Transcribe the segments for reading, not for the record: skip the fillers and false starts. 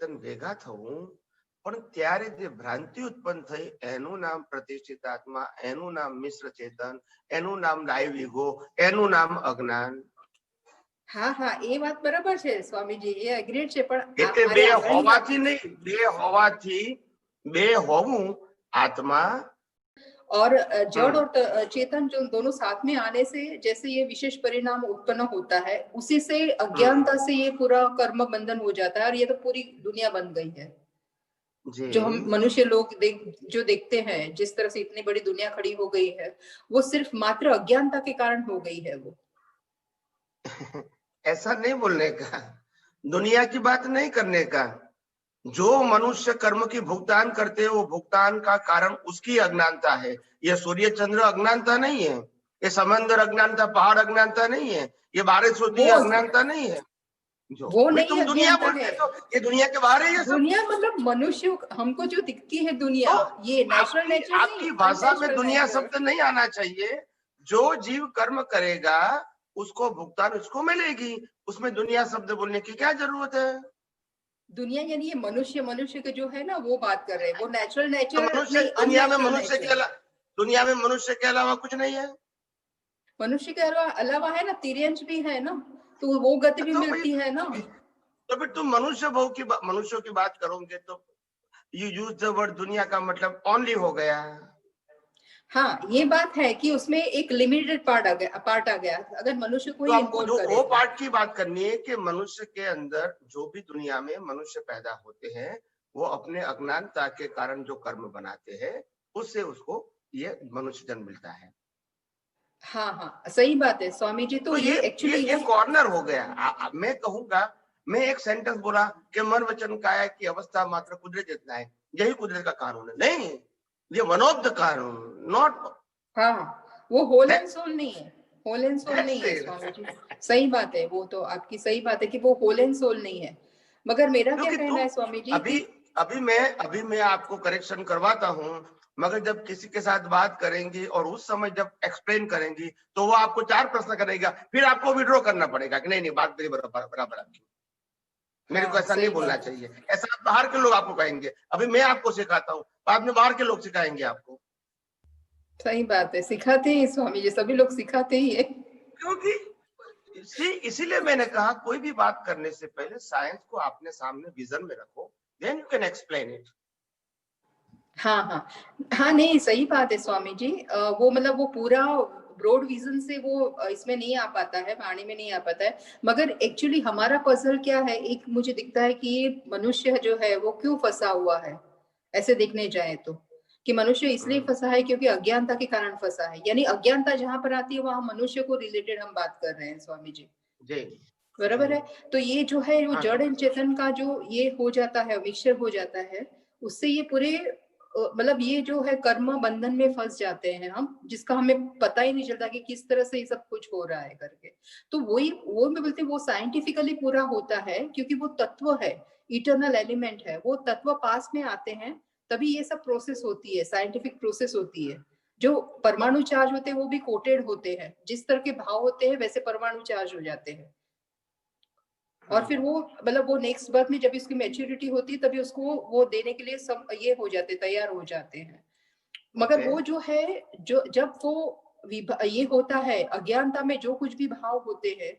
ચેતન ભેગા થવું, પણ ત્યારે જે ભ્રાંતિ ઉત્પન્ન થઈ એનું નામ પ્રતિષ્ઠિત આત્મા, એનું નામ મિશ્ર ચેતન, એનું નામ લાઈવ ઈગો, એનું નામ અજ્ઞાન. હા હા, એ વાત બરાબર છે સ્વામીજી, એ એગ્રીડ છે, પણ એટલે બે હોવાથી નહીં, બે હોવાથી બે હોવું आत्मा और जड़ और चेतन जो दोनों साथ में आने से जैसे ये विशेष परिणाम उत्पन्न होता है, उसी से अज्ञानता से ये पूरा कर्म बंधन हो जाता है और ये तो पूरी दुनिया बन गई है। जो हम मनुष्य लोग जो देखते हैं, जिस तरह से इतनी बड़ी दुनिया खड़ी हो गई है, वो सिर्फ मात्र अज्ञानता के कारण हो गई है वो। ऐसा नहीं बोलने का, दुनिया की बात नहीं करने का। जो मनुष्य कर्म की भुगतान करते हैं वो भुगतान का कारण उसकी अज्ञानता है। ये सूर्य चंद्र अज्ञानता नहीं है, ये समंदर अज्ञानता, पहाड़ अज्ञानता नहीं है, ये बारिश होती है अज्ञानता नहीं है। जो वो नहीं, तुम दुनिया बोलते हो तो ये दुनिया के बाहर है। ये दुनिया मतलब मनुष्य हमको जो दिखती है दुनिया, ये नेचुरल नेचर। आपकी भाषा में दुनिया शब्द नहीं आना चाहिए। जो जीव कर्म करेगा उसको भुगतान उसको मिलेगी, उसमें दुनिया शब्द बोलने की क्या जरूरत है। दुनिया यानी ये मनुष्य, मनुष्य के जो है ना वो बात कर रहे हैं, वो नेचुरल नेचर। दुनिया में मनुष्य के अलावा, दुनिया में मनुष्य के अलावा कुछ नहीं है। मनुष्य के अलावा है ना, तिर्यंश भी है ना, तो वो गति भी मिलती है ना। तो फिर तुम मनुष्यों की बात करोगे तो यू यूज द वर्ड दुनिया का मतलब ओनली हो गया। हाँ, ये बात है कि उसमें एक लिमिटेड पार्ट आ गया। अगर मनुष्य को ही इन्वॉल्व करें, वो पार्ट की बात करनी है कि मनुष्य के अंदर जो भी दुनिया में मनुष्य पैदा होते हैं वो अपने अज्ञानता के कारण जो कर्म बनाते हैं उससे उसको ये मनुष्य जन्म मिलता है। हाँ हाँ, सही बात है स्वामी जी। तो ये एक्चुअली ये कॉर्नर हो गया। मैं कहूंगा, मैं एक सेंटेंस बोला कि मन वचन काया की अवस्था मात्र कुदरत जितना है, यही कुदरत का कानून है। नहीं, ये वन ऑफ द कानून, नॉट। हाँ, वो होल एंड सोल नहीं है, होल एंड सोल नहीं है स्वामी जी। सही बात है, वो तो आपकी सही बात है कि वो होल एंड सोल नहीं है। मगर मेरा क्या कहना है स्वामी जी, अभी मैं आपको करेक्शन करवाता हूँ, मगर जब किसी के साथ बात करेंगी और उस समय जब एक्सप्लेन करेंगी तो वो आपको 4 प्रश्न करेगा, फिर आपको विड्रॉ करना पड़ेगा कि नहीं बात मेरी बराबर आपकी। मेरे को ऐसा नहीं बोलना चाहिए, ऐसा बाहर के लोग आपको कहेंगे। अभी मैं आपको सिखाता हूँ, बाद में बाहर के लोग सिखाएंगे आपको। सही बात है, सिखाते ही स्वामी जी, सभी लोग सिखाते ही है। क्योंकि इसीलिए मैंने कहा कोई भी बात करने से पहले साइंस को अपने सामने विजन में रखो, then you can explain it. हाँ हाँ हाँ, नहीं सही बात है स्वामी जी। वो मतलब वो पूरा ब्रॉड विजन से वो इसमें नहीं आ पाता है, वाणी में नहीं आ पाता है। मगर एक्चुअली हमारा पजल क्या है, एक मुझे दिखता है कि ये मनुष्य जो है वो क्यों फंसा हुआ है, ऐसे देखने जाए तो, कि मनुष्य इसलिए फंसा है क्योंकि अज्ञानता के कारण फंसा है। यानी अज्ञानता जहां पर आती है वहां मनुष्य को रिलेटेड हम बात कर रहे हैं स्वामी जी, बराबर है। तो ये जो है वो जड़ एंड चेतन का जो ये हो जाता है, मिक्सचर हो जाता है, उससे ये पूरे मतलब ये जो है कर्म बंधन में फंस जाते हैं हम, जिसका हमें पता ही नहीं चलता कि किस तरह से ये सब कुछ हो रहा है करके। तो वो मैं बोलती हूँ वो साइंटिफिकली पूरा होता है, क्योंकि वो तत्व है, इटर्नल एलिमेंट है, वो तत्व पास में आते हैं तभी ये सब प्रोसेस होती है, साइंटिफिक प्रोसेस होती है। जो परमाणु चार्ज होते हैं वो भी कोटेड होते हैं, जिस तरह के भाव होते हैं वैसे परमाणु चार्ज हो जाते हैं। और फिर वो मतलब वो नेक्स्ट बर्थ में जब इसकी मैच्योरिटी होती है तभी उसको वो देने के लिए सब ये हो जाते, तैयार हो जाते हैं। मगर वो जो है, जो जब वो ये होता है अज्ञानता में, जो कुछ भी भाव होते हैं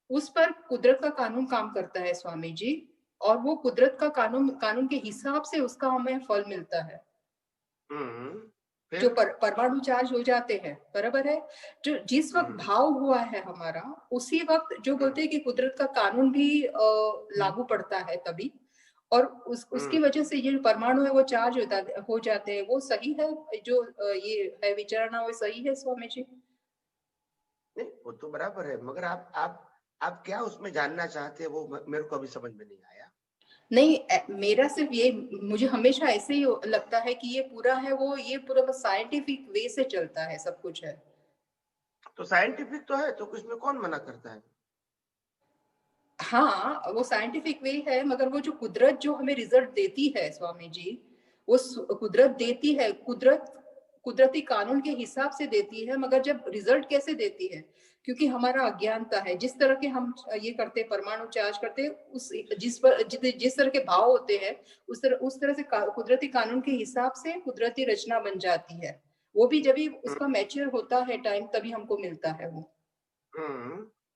उस पर कुदरत का कानून काम करता है स्वामी जी, और वो कुदरत का कानून के हिसाब से उसका हमें फल मिलता है। जो परमाणु चार्ज हो जाते हैं, बराबर है, जो जिस वक्त भाव हुआ है हमारा, उसी वक्त जो बोलते हैं कि कुदरत का कानून भी लागू पड़ता है तभी, और उसकी वजह से ये परमाणु है वो चार्ज हो जाते हैं। वो सही है, जो ये है विचारणा वो सही है स्वामी जी। नहीं, वो तो बराबर है, मगर आप क्या उसमें जानना चाहते हैं वो मेरे को अभी समझ में नहीं आया। नहीं, मेरा सिर्फ ये, मुझे हमेशा ऐसे ही लगता है कि ये पूरा है वो, ये पूरा साइंटिफिक वे से चलता है, सब कुछ है। तो साइंटिफिक तो है, तो इसमें कौन मना करता है। हाँ, वो साइंटिफिक वे है, मगर वो जो कुदरत जो हमें रिजल्ट देती है स्वामी जी, वो कुदरत देती है, कुदरती कानून के हिसाब से देती है। मगर जब रिजल्ट कैसे देती है, क्योंकि हमारा अज्ञानता है। जिस तरह के हम ये करते हैं, परमाणु चार्ज करते हैं, उस जिस तरह के भाव होते हैं, उस तरह से कुदरती कानून के हिसाब से कुदरती रचना बन जाती है। वो भी जब भी उसका मैच्योर होता है टाइम, तभी हमको मिलता है वो।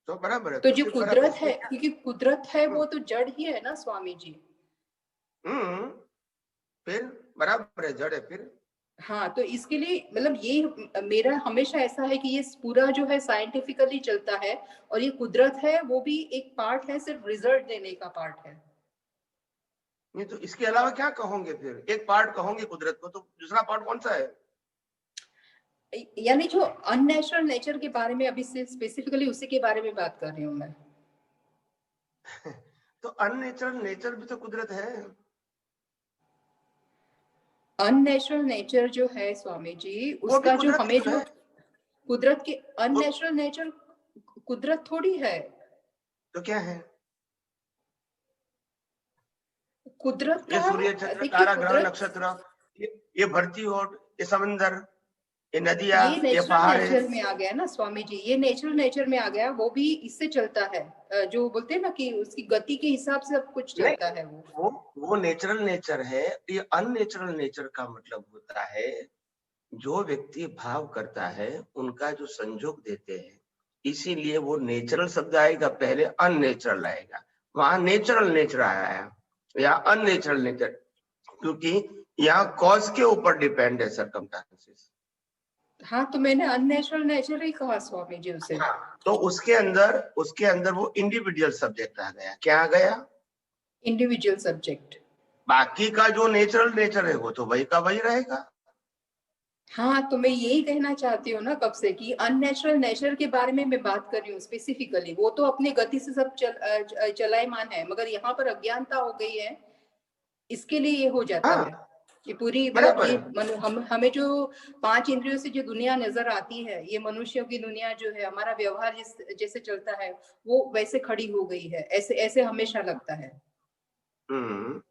तो बराबर है, तो तो जो फिर बराबर कुदरत है, इसमें। क्योंकि कुदरत है वो तो जड़ ही है ना स्वामी जी। फिर बराबर है, जड़ है फिर। हाँ, तो इसके लिए मतलब ये मेरा हमेशा ऐसा है कि ये पूरा जो है साइंटिफिकली चलता है, और ये कुदरत है वो भी एक पार्ट है, सिर्फ रिजल्ट देने का पार्ट है। नहीं तो इसके अलावा क्या कहोगे फिर? एक पार्ट कहोगे कुदरत को, तो दूसरा पार्ट कौन सा है? यानी जो अननेचुरल नेचर के बारे में अभी से स्पेसिफिकली उसी के बारे में बात कर रही हूँ मैं। तो अननेचुरल नेचर भी तो कुदरत है। अननेचुरल नेचर जो है स्वामी जी, वो भी उसका जो कुदरत हमें ही तो जो है। कुदरत के वो अननेचुरल नेचर कुदरत थोड़ी है। तो क्या है? कुदरत ये का, सूर्य, चंद्र, देखिए तारा, ग्रह, कुदरत, नक्षत्र, ये भरती और ये समंदर, ये नदियां, ये ये नेचुरल पहाड़े। नेचर में आ गया ना स्वामी जी, ये नेचुरल नेचर में आ गया। वो भी इससे चलता है, जो बोलते हैं ना कि उसकी गति के हिसाब से सब कुछ नहीं, चलता है वो। वो नेचुरल नेचर है। ये अननेचुरल नेचर का मतलब होता है जो व्यक्ति भाव करता है उनका जो संजोग देते हैं, इसीलिए वो नेचुरल शब्द आएगा पहले, अननेचुरल आएगा। वहां नेचुरल नेचर आया है या अननेचुरल नेचर, क्योंकि यहाँ कॉज के ऊपर डिपेंड है सर्कमस्टांसेस। हाँ, तो मैंने अननेचुरल नेचर ही कहा स्वामी जी उसे। हाँ, तो उसके अंदर वो इंडिविजुअल सब्जेक्ट आ गया। क्या आ गया? Individual subject. बाकी का जो नेचुरल नेचर है वो तो वही का वही रहेगा। हाँ, तो मैं यही कहना चाहती हूँ ना कब से कि अननेचुरल नेचर के बारे में मैं बात कर रही हूँ स्पेसिफिकली। वो तो अपनी गति से सब चलायमान है, मगर यहाँ पर अज्ञानता हो गई है, इसके लिए ये हो जाता हाँ, है कि पूरी मतलब बराबर ये है। हमें जो 5 इंद्रियों से जो दुनिया नजर आती है, ये मनुष्यों की दुनिया जो है, हमारा व्यवहार जैसे चलता है वो वैसे खड़ी हो गई है, ऐसे ऐसे हमेशा लगता है। हम्म,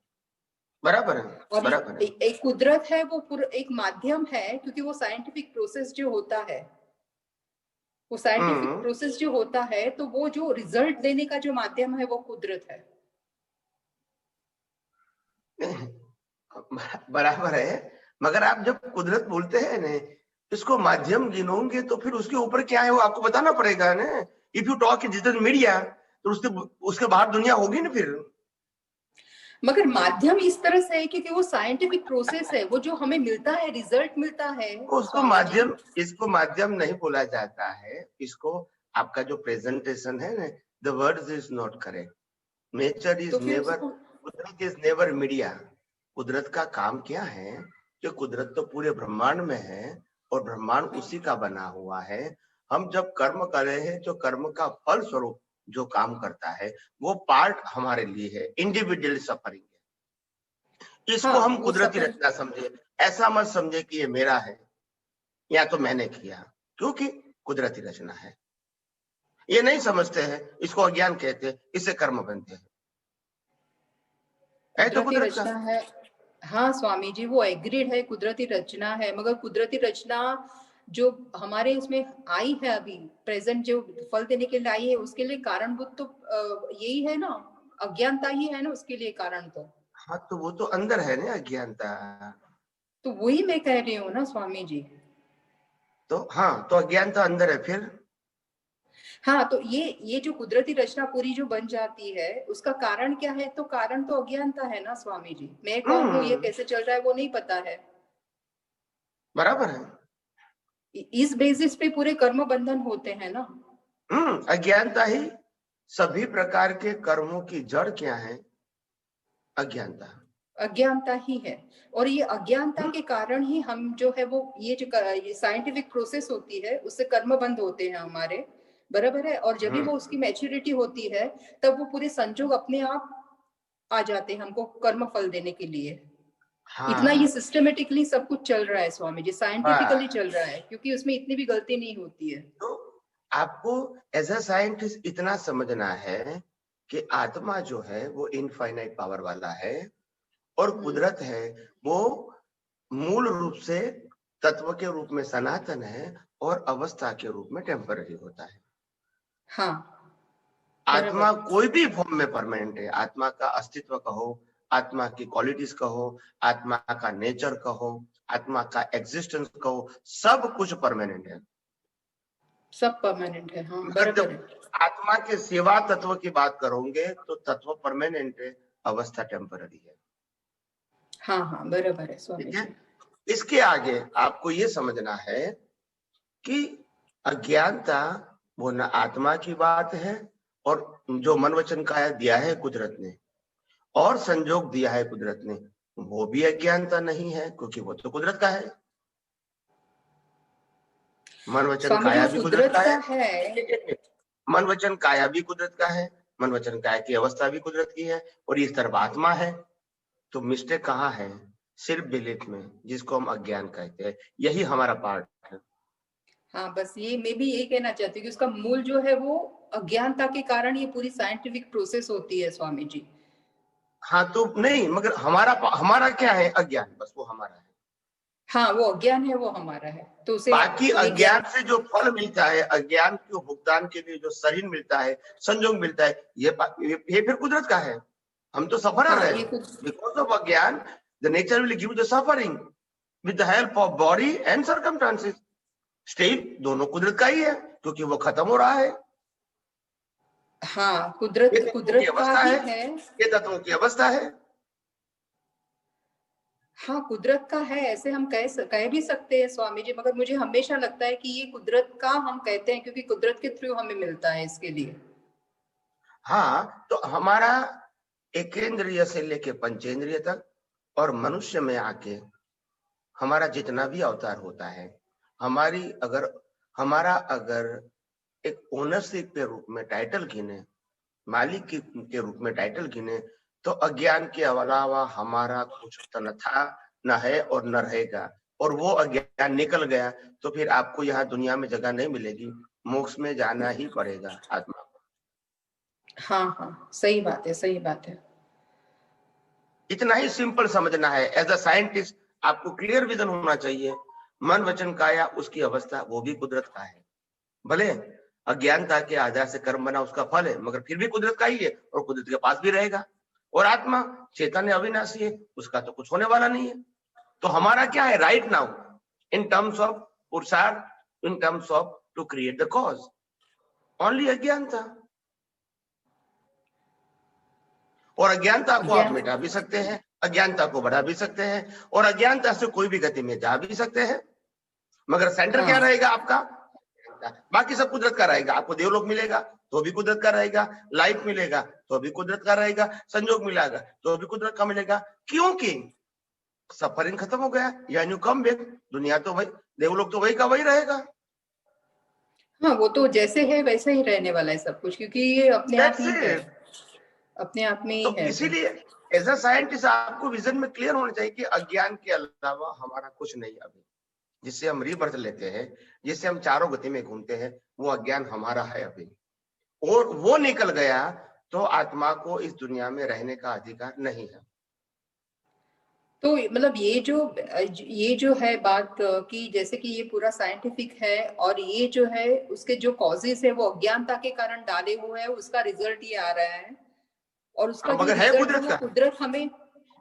बराबर है, और बराबर है। एक कुदरत है, वो पूरा एक माध्यम है, क्योंकि वो साइंटिफिक प्रोसेस जो होता है, वो साइंटिफिक हम्म, प्रोसेस जो होता है, तो वो जो रिजल्ट देने का जो माध्यम है वो कुदरत है। बराबर है। मगर आप जब कुदरत बोलते हैं ना, इसको माध्यम गिनोगे तो फिर उसके ऊपर क्या है वो आपको बताना पड़ेगा ना। If you talk digital media, तो उसके बाहर दुनिया होगी ना फिर। मगर माध्यम इस तरह से है क्योंकि वो साइंटिफिक प्रोसेस है, वो जो हमें मिलता है, रिजल्ट मिलता है उसको स्वामी जी। माध्यम इसको माध्यम नहीं बोला जाता है। इसको आपका जो प्रेजेंटेशन है ना, the word is not correct. Nature तो इज फिर नेवर, उसको, कुदरत इज नेवर मीडिया। कुदरत का काम क्या है कि कुदरत तो पूरे ब्रह्मांड में है और ब्रह्मांड उसी का बना हुआ है। हम जब कर्म कर रहे हैं, जो कर्म का फल स्वरूप जो काम करता है वो पार्ट हमारे लिए है, इंडिविजुअल सफरिंग है। इसको हाँ हम वो कुदरती सफर, रचना समझे। ऐसा मत समझे कि ये मेरा है या तो मैंने किया, क्योंकि कुदरती रचना है। ये नहीं समझते हैं, इसको अज्ञान कहते हैं, इससे कर्म बनते हैं। है तो कुदरती कुदरत का। रचना है। हाँ स्वामी जी, वो एग्रीड है, कुदरती रचना है, मगर कुदरती रचना जो हमारे उसमें आई है अभी प्रेजेंट, जो फल देने के लिए आई है, उसके लिए कारणभूत तो यही है ना, अज्ञानता ही है ना उसके लिए कारण तो। हाँ, तो वो तो अंदर है ना अज्ञानता। तो वही मैं कह रही हूँ ना स्वामी जी। तो हाँ, तो अज्ञानता अंदर है फिर। हाँ, तो ये जो कुदरती रचना पूरी जो बन जाती है, उसका कारण क्या है? तो कारण तो अज्ञानता है ना स्वामी जी। मैं कौन हूँ, ये हम्म, कैसे चल रहा है, वो नहीं पता है। बराबर है। इस बेसिस पे पूरे कर्म बंधन होते हैं ना। अज्ञानता ही सभी प्रकार के कर्मों की जड़ क्या है? अज्ञानता। अज्ञानता ही है। और ये अज्ञानता हम्म, के कारण ही हम जो है वो ये साइंटिफिक प्रोसेस होती है, उससे कर्म बंद होते हैं हमारे, बराबर है। और जब भी वो उसकी मैच्योरिटी होती है, तब वो पूरे संजोग अपने आप आ जाते हैं हमको कर्म फल देने के लिए। इतना ये हाँ, सिस्टमेटिकली सब कुछ चल रहा है स्वामी जी, साइंटिफिकली हाँ। चल रहा है, क्योंकि उसमें इतनी भी गलती नहीं होती है। तो आपको एज अ साइंटिस्ट इतना समझना है कि आत्मा जो है वो इनफाइनाइट पावर वाला है, और हम्म। कुदरत है वो मूल रूप से तत्व के रूप में सनातन है और अवस्था के रूप में टेम्पररी होता है। हाँ आत्मा बराबर। कोई भी फॉर्म में परमानेंट है। आत्मा का अस्तित्व कहो, आत्मा की क्वालिटीज कहो, आत्मा का नेचर कहो, आत्मा का एग्जिस्टेंस कहो, सब कुछ परमानेंट है। सब परमानेंट है, हाँ मगर बराबर जब है। आत्मा के सेवा तत्व की बात करोगे तो तत्व परमानेंट है, अवस्था टेम्पररी है। हाँ हाँ बराबर है स्वामी ठीक है। जी। इसके आगे आपको ये समझना है कि अज्ञानता वो न आत्मा की बात है, और जो मन वचन काया दिया है कुदरत ने, और संजोग दिया है कुदरत ने, वो भी अज्ञानता नहीं है, क्योंकि वो तो कुदरत का है। मन वचन स्वामी जी काया वो भी कुदरत कुदरत का का है। है। मन वचन काया भी कुदरत का है, मन वचन काया की अवस्था भी कुदरत की है, और इस तरफ आत्मा है। तो मिस्टेक कहाँ है? सिर्फ बिलीफ में, जिसको हम अज्ञान कहते हैं। यही हमारा पार्ट है। हाँ बस ये मैं भी यही कहना चाहती हूँ कि उसका मूल जो है वो अज्ञानता के कारण ये पूरी साइंटिफिक प्रोसेस होती है स्वामी जी। हाँ तो नहीं, मगर हमारा हमारा क्या है? अज्ञान, बस वो हमारा है। हाँ वो अज्ञान है, वो हमारा है, तो उसे बाकी ये अज्ञान ज्ञान। से जो फल मिलता है, अज्ञान के भुगतान के लिए जो शरीर मिलता है, संजोग मिलता है, ये फिर कुदरत का है। हम तो सफरर हाँ है। ये कुछ। बिकॉज ऑफ अज्ञान the nature will give the suffering with the help of body and circumstances. State दोनों कुदरत का ही है, क्योंकि वो खत्म हो रहा है। हाँ ये कुदरत तत्वों की कुदरत का अवस्था ही है, है। ये तत्वों की अवस्था है। हाँ कुदरत का है ऐसे हम कह भी सकते हैं स्वामी जी, मगर मुझे हमेशा लगता है कि ये कुदरत का हम कहते हैं क्योंकि कुदरत के थ्रू हमें मिलता है इसके लिए। हाँ तो हमारा एकेंद्रिय से लेके पंचेंद्रिय तक और मनुष्य में आके हमारा जितना भी अवतार होता है, हमारा अगर एक ओनरशिप के रूप में टाइटल गिने, मालिक के रूप में टाइटल गिने, तो अज्ञान के अलावा हमारा कुछ न था, न है और न रहेगा। और वो अज्ञान निकल गया तो फिर आपको यहाँ दुनिया में जगह नहीं मिलेगी, मोक्ष में जाना ही पड़ेगा आत्मा को। हाँ हाँ सही बात है, सही बात है। इतना ही सिंपल समझना है। एज अ साइंटिस्ट आपको क्लियर विजन होना चाहिए। मन वचन काया उसकी अवस्था वो भी कुदरत का है। भले अज्ञानता के आधार से कर्म बना उसका फल है, मगर फिर भी कुदरत का ही है और कुदरत के पास भी रहेगा। और आत्मा चेतन अविनाशी है, उसका तो कुछ होने वाला नहीं है। तो हमारा क्या है right now in terms of purusharth, in terms of to create the cause? Only अज्ञानता। और अज्ञानता को आप ज्ञान। मिटा भी सकते हैं, अज्ञानता को बढ़ा भी सकते हैं, और अज्ञानता से कोई भी गति में जा भी सकते हैं। मगर सेंटर क्या हाँ रहेगा आपका? बाकी सब कुदरत का रहेगा। आपको देवलोक मिलेगा तो भी कुदरत का रहेगा, लाइफ मिलेगा तो भी कुदरत का रहेगा, संजोग मिलेगा तो भी कुदरत का मिलेगा। क्योंकि सफरिंग खत्म हो गया, यानी कम बैक। दुनिया तो वही, देवलोक तो वही का वही रहेगा। हाँ वो तो जैसे है वैसे ही रहने वाला है सब कुछ, क्योंकि ये अपने आप दैट्स ही है, इट। अपने आप में ही तो है वो। इसीलिए एज अ साइंटिस्ट आपको विजन में क्लियर होना चाहिए कि अज्ञान के अलावा हमारा कुछ नहीं अभी। जिससे हम रीबर्थ लेते हैं, जिससे हम चारों गति में घूमते हैं, वो अज्ञान हमारा है अभी। और वो निकल गया तो आत्मा को इस दुनिया में रहने का अधिकार नहीं है। तो मतलब ये जो है बात कि जैसे कि ये पूरा साइंटिफिक है, और ये जो है उसके जो कॉजेस है वो अज्ञानता के कारण डाले हुए हैं, उसका रिजल्ट ये आ रहा है, और उसका जो मगर है रिजल्ट है कुदरत वो का। कुदरत हमें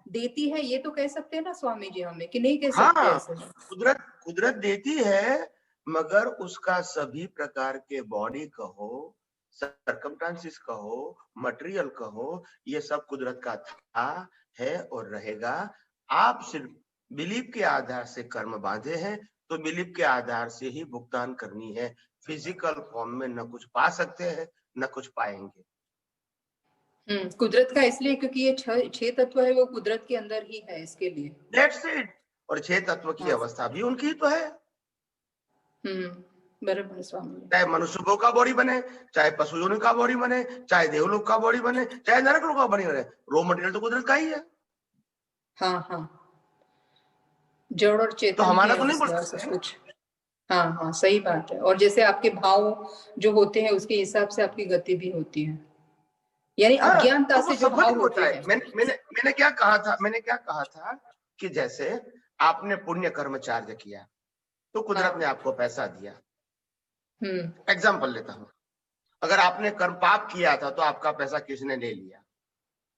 देती है, ये तो कह सकते हैं ना स्वामी जी हमें, कि नहीं कह सकते हाँ, ऐसे? कुदरत कुदरत देती है, मगर उसका सभी प्रकार के बॉडी कहो, सरकमस्टांसेस कहो, मटेरियल कहो, ये सब कुदरत का था, है और रहेगा। आप सिर्फ बिलीफ के आधार से कर्म बांधे हैं, तो बिलीफ के आधार से ही भुगतान करनी है। फिजिकल फॉर्म में न कुछ पा सकते हैं, न कुछ पाएंगे। कुदरत का इसलिए क्योंकि ये छह तत्व है वो कुदरत के अंदर ही है इसके लिए। That's it. और छह तत्व की हाँ। अवस्था भी उनकी तो है। बराबर स्वामी जी। चाहे मनुष्य का बॉडी बने, चाहे पशु योनि का बॉडी बने, चाहे देवलोक का बॉडी बने, चाहे नरक लोक का बॉडी बने, रॉ मटेरियल तो कुदरत का ही है। हाँ हाँ जड़ और तो चेतन ही हमारा है तो नहीं बोल उसमें और सकते सब हैं। कुछ। हाँ हाँ सही बात है, और जैसे आपके भाव जो होते हैं उसके हिसाब से आपकी गति भी होती है, यानी हाँ अज्ञानता तो वो से जो भाव सफलिंग होते होता है। हैं। मैंने क्या कहा था? मैंने क्या कहा था कि जैसे आपने पुण्य कर्म चार्ज किया तो कुदरत ने हाँ। आपको पैसा दिया। हम्म। एग्जाम्पल लेता हूँ, अगर आपने कर्म पाप किया था तो आपका पैसा किसने ले लिया,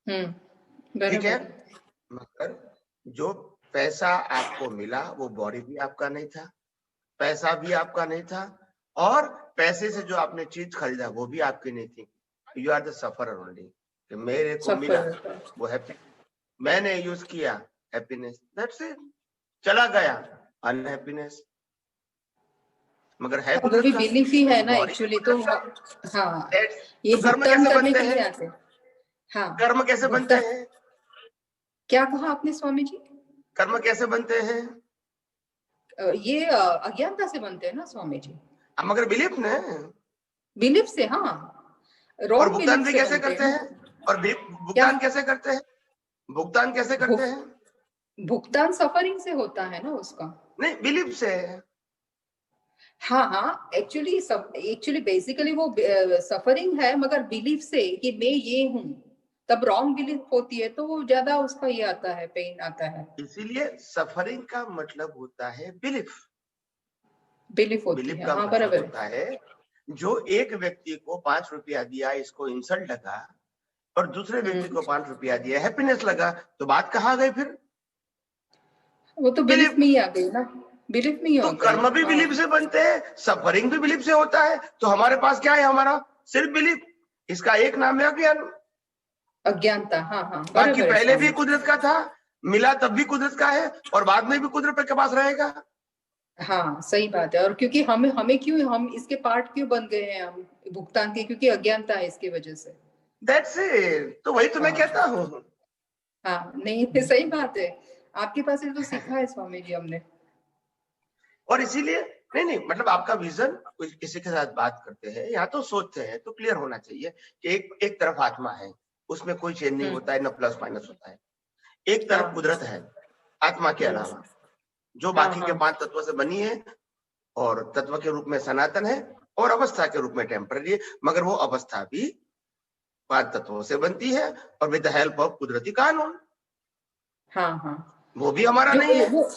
ठीक है। बराबर। मगर जो पैसा आपको मिला वो बॉडी भी आपका नहीं था, पैसा भी आपका नहीं था, और पैसे से जो आपने चीज खरीदा वो भी आपकी नहीं थी। You are the sufferer only, कि मेरे को मिला सफर। वो हैप्पी, मैंने यूज किया हैप्पीनेस, दैट्स इट, चला गया अनहैप्पीनेस। मगर है वो कुदरत भी का, बिलीफ ही है ना बॉडी एक्चुअली, तो कुदरत का। हाँ, ये तो कर्म भुगतान कैसे करने बनते के लिए हैं, आते। हाँ, कर्म कैसे बनते भुगतान। हैं, क्या कहा आपने स्वामी जी? कर्म कैसे बनते हैं, ये अज्ञानता से बनते हैं ना स्वामी जी। मगर बिलीफ ने, बिलीफ से, हाँ, और रॉन्ग भुगतान बिलीफ भी से कैसे बनते करते हैं हैं, ना। और क्या? भुगतान कैसे करते हैं, भुगतान कैसे करते हैं, भुगतान सफरिंग से होता है ना उसका। नहीं बिलीफ से। हाँ हाँ, एक्चुअली बेसिकली वो सफरिंग है, मगर बिलीफ से कि मैं ये हूँ, तब रॉन्ग बिलीफ होती है तो वो ज्यादा उसका ये आता है, पेन आता है। इसीलिए सफरिंग का मतलब होता है बिलीफ। बिलीफ होती बिलीफ है, का हाँ मतलब बराबर। होता है, जो एक व्यक्ति को 5 रुपया दिया इसको इंसल्ट लगा, और दूसरे व्यक्ति को 5 रुपया दिया हैप्पीनेस लगा, तो बात कहाँ गई फिर, वो तो बिलीफ बिलीफ। में ही आ गई ना, बिलीफ में ही तो हो गई। कर्म भी बिलीफ हाँ, से बनते हैं, सफरिंग भी बिलीफ से होता है, तो हमारे पास क्या है, हमारा सिर्फ बिलीफ, इसका एक नाम है अज्ञान। अज्ञानता, हाँ हाँ बाकी बराबर है पहले भी स्वामी। कुदरत का था, मिला तब भी कुदरत का है, और बाद में भी कुदरत के पास रहेगा। हाँ सही बात है, और क्योंकि हमें हमें क्यों, हम इसके पार्ट क्यों बन गए हैं हम भुगतान के, क्योंकि अज्ञानता है इसकी वजह से। दैट्स इट, तो वही तो मैं कहता हाँ हूँ। हाँ, नहीं सही बात है, आपके पास से तो सीखा है स्वामी जी हमने। और इसीलिए नहीं नहीं, मतलब आपका विजन, किसी के साथ बात करते हैं या तो सोचते हैं तो क्लियर होना चाहिए कि एक तरफ आत्मा है, उसमें कोई चेंज नहीं होता है, न प्लस माइनस होता है, एक तरफ हाँ कुदरत है आत्मा के अलावा, जो हाँ बाकी के हाँ 5 तत्वों से बनी है, और तत्व के रूप में सनातन है, और अवस्था के रूप में टेम्पररी है, मगर वो अवस्था भी 5 तत्वों से बनती है, और विद द हेल्प ऑफ कुदरती कानून, हाँ हाँ, वो भी हमारा जो नहीं है। वो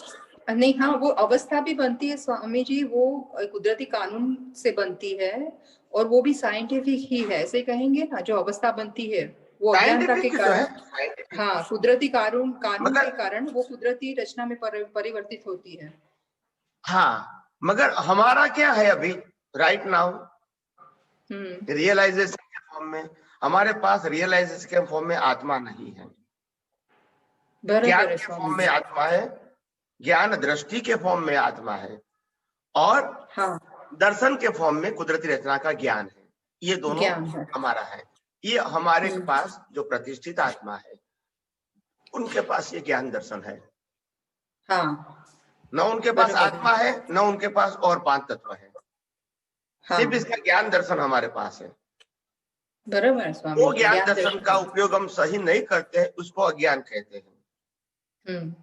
नहीं, हाँ वो अवस्था भी बनती है स्वामी जी, वो कुदरती कानून से बनती है, और वो भी साइंटिफिक ही है, ऐसे कहेंगे ना, जो अवस्था बनती है वो अज्ञानता के साइंटिफिक जो है कारण। साइंटिफिक, हाँ, कुदरती कानून कानून के मगर कारण वो कुदरती रचना में परिवर्तित होती है। हाँ, मगर हमारा क्या है अभी राइट नाउ, रियलाइजेशन के फॉर्म में, हमारे पास रियलाइजेशन के फॉर्म में आत्मा नहीं है, ज्ञान बराबर है के स्वामी फॉर्म में जी। आत्मा है, ज्ञान दृष्टि के फॉर्म में आत्मा है, और हाँ, दर्शन के फॉर्म में कुदरती रचना का ज्ञान है, ये दोनों ज्ञान है। हमारा है। ये हमारे पास जो प्रतिष्ठित आत्मा है उनके पास ये ज्ञान दर्शन है, हाँ न उनके पास बराबर आत्मा है, न उनके पास और 5 तत्व है, सिर्फ हाँ इसका ज्ञान दर्शन हमारे पास है। बराबर है स्वामी वो जी, ज्ञान ज्ञान दर्शन का दर्शन। उपयोग हम सही नहीं करते हैं, उसको अज्ञान कहते हैं।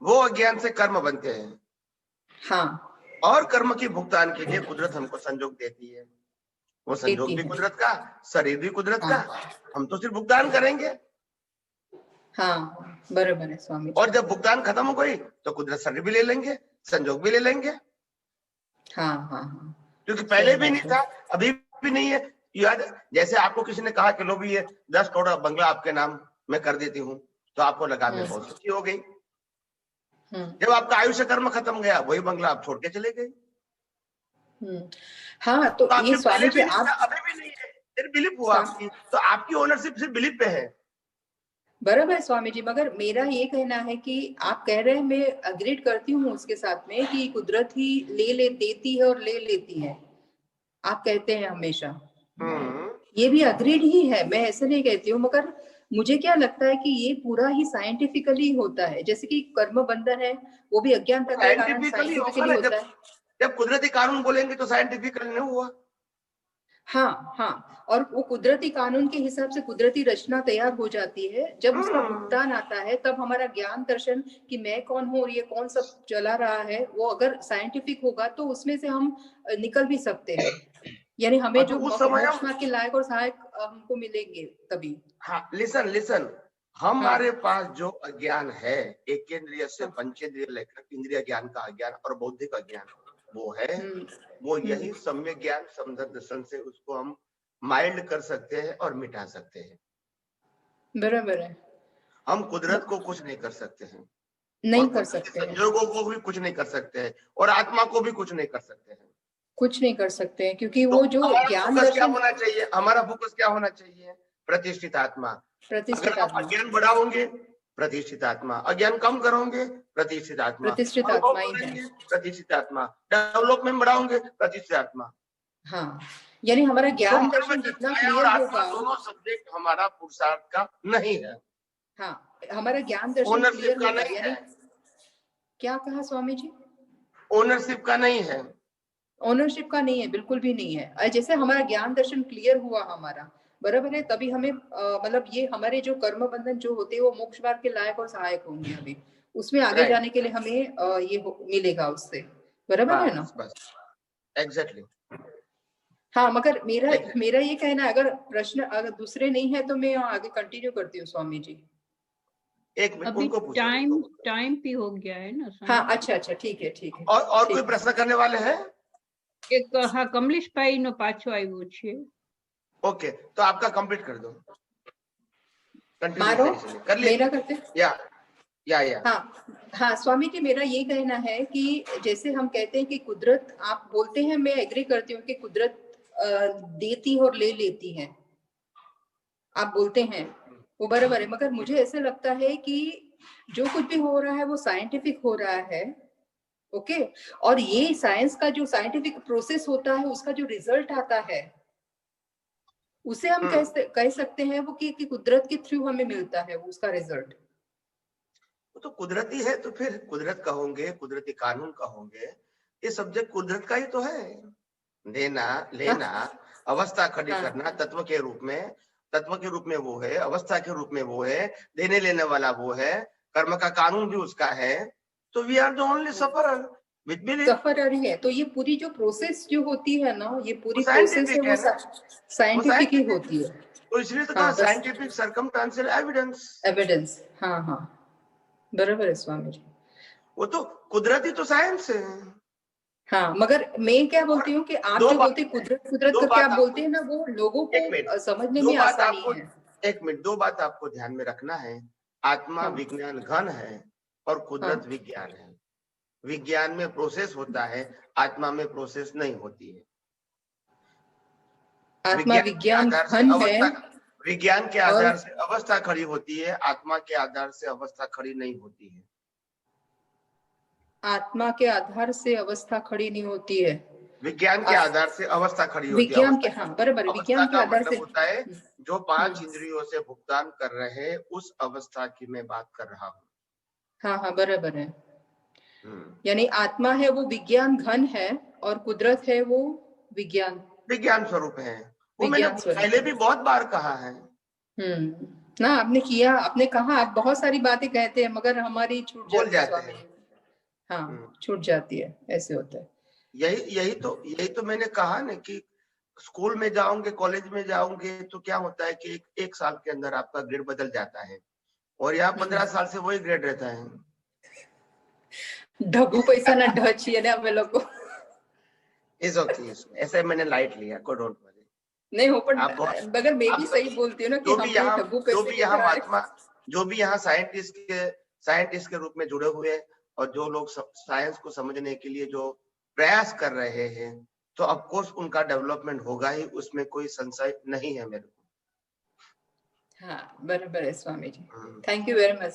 वो अज्ञान से कर्म बनते हैं, हाँ, और कर्म की भुगतान के लिए कुदरत हमको संजोग देती है, वो संजोग देती भी है। कुदरत का, शरीर भी कुदरत का, हाँ हम तो सिर्फ भुगतान करेंगे, हाँ बराबर है स्वामी जी। और जब भुगतान खत्म हो गई तो कुदरत शरीर भी ले लेंगे, संजोग भी ले लेंगे, हाँ हाँ हाँ, क्योंकि सही पहले भी नहीं बात था, है। अभी भी नहीं है। याद, जैसे आपको किसी ने कहा कि लो भी ये 10 करोड़ बंगला आपके नाम मैं कर देती हूँ, तो आपको लगा मैं बहुत सुखी हो गई। जब आपका आयुष्य कर्म खत्म गया, वही बंगला आप छोड़ के चले गए। हाँ, तो तो ये आपके स्वामी पहले जी भी नहीं था, आप अभी भी नहीं है, सिर्फ बिलीफ हुआ आपकी, तो आपकी ओनरशिप सिर्फ बिलीफ पे है। बराबर है स्वामी जी, मगर मेरा ये कहना है कि आप कह रहे हैं, मैं अग्रीड करती हूँ उसके साथ में कि कुदरत ही ले देती है और ले लेती है, आप कहते हैं हमेशा, ये भी अग्रीड ही है, मैं ऐसे नहीं कहती हूँ, मगर मुझे क्या लगता है कि ये पूरा ही साइंटिफिकली होता है, जैसे कि कर्म बंधन है, वो भी अज्ञानता के कारण साइंटिफिकली होगा साइंटिफिकली ना, होता जब है। जब कुदरती कानून बोलेंगे तो साइंटिफिकली नहीं हुआ। हाँ हाँ, और वो कुदरती कानून के हिसाब से कुदरती रचना तैयार हो जाती है, जब उसका भुगतान आता है तब हमारा ज्ञान दर्शन कि मैं कौन हूँ और ये कौन सब चला रहा है, वो अगर साइंटिफिक होगा तो उसमें से हम निकल भी सकते हैं, यानी हमें और तो जो उस समय मोक्ष हम, मार्ग के लायक और सहायक हमको मिलेंगे तभी। हाँ लिसन लिसन, हाँ हमारे पास जो अज्ञान है, एक इंद्रिय से हाँ, पंचेंद्रिय लेकर इंद्रिय ज्ञान का अज्ञान और बौद्धिक अज्ञान, वो है, वो हम्म, यही सम्यक ज्ञान समझ दर्शन से उसको हम माइल्ड कर सकते हैं और मिटा सकते हैं। बराबर है। हम कुदरत को कुछ नहीं कर सकते हैं नहीं और कर कुदरत के सकते हैं, संजोगों को भी कुछ नहीं कर सकते हैं और आत्मा को भी कुछ नहीं कर सकते हैं। कुछ नहीं कर सकते हैं, क्योंकि तो वो जो हमारा ज्ञान फोकस क्या दर्शन, होना चाहिए? हमारा फोकस क्या होना चाहिए? प्रतिष्ठित आत्मा। अगर प्रतिष्ठित आप आत्मा, अज्ञान बढ़ाओगे, प्रतिष्ठित आत्मा। अज्ञान कम करोगे, प्रतिष्ठित आत्मा। प्रतिष्ठित अनुभव आत्मा ही है। करेंगे, प्रतिष्ठित आत्मा। डेवलपमेंट बढ़ाओगे, प्रतिष्ठित आत्मा। हाँ, यानी हमारा तो ज्ञान हर दर्शन वचन जितना माया और क्लियर आत्मा होगा, दोनों सब्जेक्ट हमारा पुरुषार्थ का नहीं है, हाँ, हमारा ज्ञान दर्शन ओनरशिप क्लियर का होगा, नहीं यानी है, क्या कहा स्वामी जी? ओनरशिप का नहीं है। ओनरशिप का नहीं है, बिल्कुल भी नहीं है। जैसे हमारा ज्ञान दर्शन क्लियर हुआ हमारा, बराबर है, तभी हमें मतलब ये हमारे जो कर्म बंधन जो होते हैं वो मोक्ष मार्ग के लायक और सहायक होंगे हमें, उसमें आगे राइट, जाने के लिए हमें ये मिलेगा उससे, बराबर है ना? बस बस, एग्जैक्टली, हाँ, मगर मेरा एग्जैक्टली। मेरा ये कहना है, अगर प्रश्न अगर दूसरे नहीं है तो मैं आगे कंटिन्यू करती हूँ स्वामी जी। एक मिनट, अभी उनको पूछो, टाइम उनको पूछो। टाइम भी हो गया है ना हाँ, स्वामी? अच्छा अच्छा, ठीक है ठीक है और कोई ठीक है। प्रश्न करने वाले हैं? એક હા કમલેશભાઈ નો પાછો આવ્યો છે। ओके, तो आपका कंप्लीट कर दो, कंटिन्यू मारो, सेशन कर लिए? मेरा करते। या हाँ हाँ स्वामी जी, मेरा ये कहना है कि जैसे हम कहते हैं कि कुदरत, आप बोलते हैं, मैं एग्री करती हूँ कि कुदरत देती और ले लेती है, आप बोलते हैं वो बराबर है, मगर मुझे ऐसा लगता है कि जो कुछ भी हो रहा है वो साइंटिफिक हो रहा है, ओके, और ये साइंस का जो साइंटिफिक प्रोसेस होता है उसका जो रिजल्ट आता है उसे हम कह सकते हैं वो कि कुदरत के थ्रू हमें मिलता है वो उसका रिजल्ट। तो कुदरती है, तो फिर कुदरत कहोगे, कुदरती कानून कहोगे, ये सब्जेक्ट कुदरत का ही तो है। देना लेना, अवस्था खड़ी हाँ, करना, तत्व के रूप में वो है, अवस्था के रूप में वो है, देने लेने वाला वो है, कर्म का कानून भी उसका है। तो we are the only sufferer with belief. सफर ही है, तो ये पूरी जो प्रोसेस जो होती है ना, ये वो पूरी प्रोसेस है साइंटिफिक वो है ना, वो साइंटिफिक ही साइंटिफिक है। होती है। तो इसलिए तो कहा हाँ बस, साइंटिफिक सर्कमस्टेंशियल एविडेंस। एविडेंस, हाँ हाँ, बराबर है स्वामी जी। वो तो कुदरती तो साइंस है। हाँ, मगर मैं क्या और बोलती हूँ कि आप दो जो बात बोलते हैं कुदरत कुदरत दो करके बात आप बोलते आपको, हैं ना, वो लोगों एक मिनट, को समझने दो में बात आसानी आपको, है। एक मिनट, दो बात आपको ध्यान में रखना है। आत्मा हाँ विज्ञान घन है और कुदरत हाँ, विज्ञान है। विज्ञान में प्रोसेस होता है, आत्मा में प्रोसेस नहीं होती है। आत्मा विज्ञान के विज्ञान आधार से घन है, अवस्था, विज्ञान के और आधार से अवस्था खड़ी होती है, आत्मा के आधार से अवस्था खड़ी नहीं होती है। आत्मा के आधार से अवस्था खड़ी नहीं होती है। विज्ञान के आधार से अवस्था खड़ी होती है। विज्ञान के, अवस्था, हाँ बराबर, अवस्था विज्ञान के का आधार मतलब से। होता है जो पांच हम्म, इंद्रियों से भुगतान कर रहे हैं, उस अवस्था की मैं बात कर रहा हूँ। हाँ हाँ, बराबर है। हम्म। यानी आत्मा है वो विज्ञान घन है और कुदरत है वो विज्ञान विज्ञान स्वरूप है। वो मैंने विज्ञान स्वरूप पहले है। भी बहुत बार कहा है। ना आपने किया, आपने कहा, आप बहुत सारी बातें कहते हैं मगर हमारी छूट बोल जाती है जाते स्वामी हैं। जी। हाँ, छूट जाती है, ऐसे होता है। यही तो मैंने कहा ना कि स्कूल में जाओगे, कॉलेज में जाओगे तो क्या होता है कि एक साल के अंदर आपका ग्रेड बदल जाता है और यहाँ 15 साल से वही ग्रेड रहता है। ढबू पैसा ना ढ छिए ने અમે લોકો। इज ओके, ऐसे मैंने लाइट लिया, को डोंट वरी। नहीं हो, पर आप बहुत, मगर मैं आप भी सही सभी, बोलती हूँ ना कि जो भी हम लोग यहाँ ढब्बू जो पैसे भी के यहाँ जा रहे। महात्मा, जो भी यहाँ साइंटिस्ट के रूप में जुड़े हुए हैं और जो लोग साइंस को समझने के लिए जो प्रयास कर रहे हैं, तो ऑफ कोर्स उनका डेवलपमेंट होगा ही, उसमें कोई संशय नहीं है मेरे को। हाँ, बराबर है स्वामी जी। हम्म। Thank you very much.